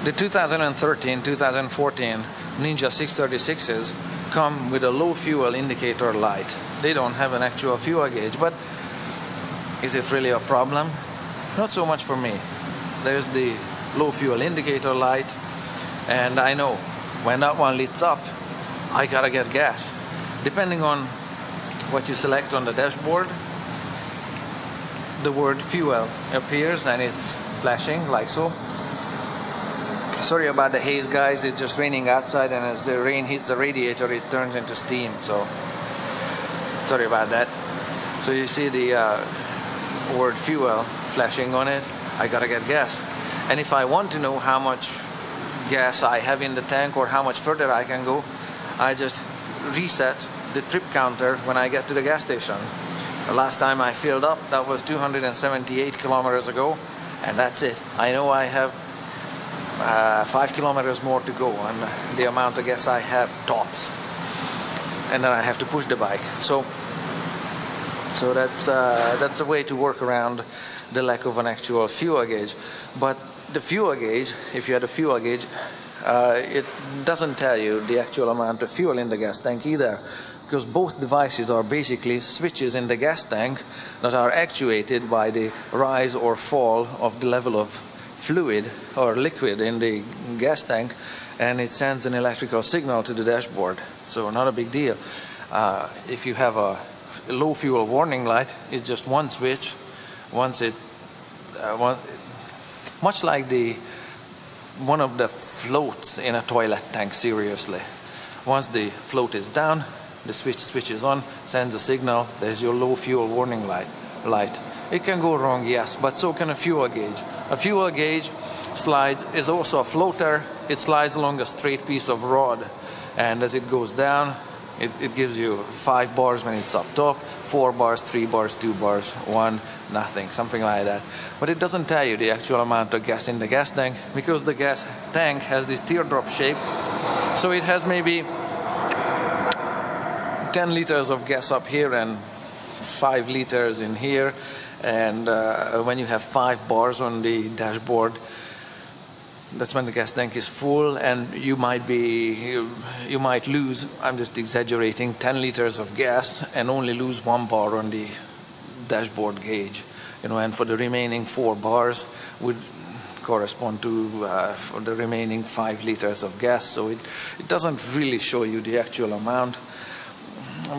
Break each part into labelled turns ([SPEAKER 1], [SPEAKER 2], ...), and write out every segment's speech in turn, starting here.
[SPEAKER 1] The 2013-2014 Ninja 636s come with a low fuel indicator light. They don't have an actual fuel gauge, but is it really a problem? Not so much for me. There's the low fuel indicator light, and I know when that one lights up, I gotta get gas. Depending on what you select on the dashboard, the word fuel appears and it's flashing like so. Sorry about the haze, guys, it's just raining outside, and as the rain hits the radiator it turns into steam, so sorry about that. So you see the word fuel flashing on it. I gotta get gas, and if I want to know how much gas I have in the tank or how much further I can go, I just reset the trip counter when I get to the gas station. The last time I filled up, that was 278 kilometers ago, and that's it. I know I have 5 kilometers more to go, and the amount of gas I have tops, and then I have to push the bike. So that's a way to work around the lack of an actual fuel gauge. But the fuel gauge, if you had a fuel gauge, it doesn't tell you the actual amount of fuel in the gas tank either, because both devices are basically switches in the gas tank that are actuated by the rise or fall of the level of fluid or liquid in the gas tank, and it sends an electrical signal to the dashboard. So not a big deal. If you have a low fuel warning light, it's just one switch. Once it much like one of the floats in a toilet tank, seriously. Once the float is down, the switch switches on, sends a signal, there's your low fuel warning light. It can go wrong, yes, but so can a fuel gauge. A fuel gauge is also a floater. It slides along a straight piece of rod, and as it goes down, it gives you 5 bars when it's up top, 4 bars, 3 bars, 2 bars, 1, nothing, something like that. But it doesn't tell you the actual amount of gas in the gas tank, because the gas tank has this teardrop shape, so it has maybe 10 liters of gas up here and 5 liters in here, and when you have 5 bars on the dashboard, that's when the gas tank is full, and you might lose, I'm just exaggerating, 10 liters of gas and only lose 1 bar on the dashboard gauge, and for the remaining 4 bars would correspond to for the remaining 5 liters of gas. So it doesn't really show you the actual amount,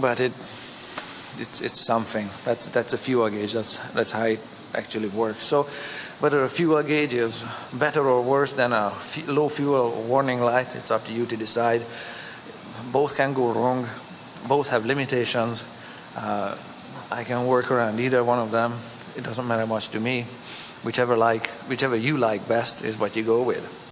[SPEAKER 1] but it's something. That's a fuel gauge. That's how it actually works. So whether a fuel gauge is better or worse than a low fuel warning light, it's up to you to decide. Both can go wrong. Both have limitations. I can work around either one of them. It doesn't matter much to me. Whichever you like best is what you go with.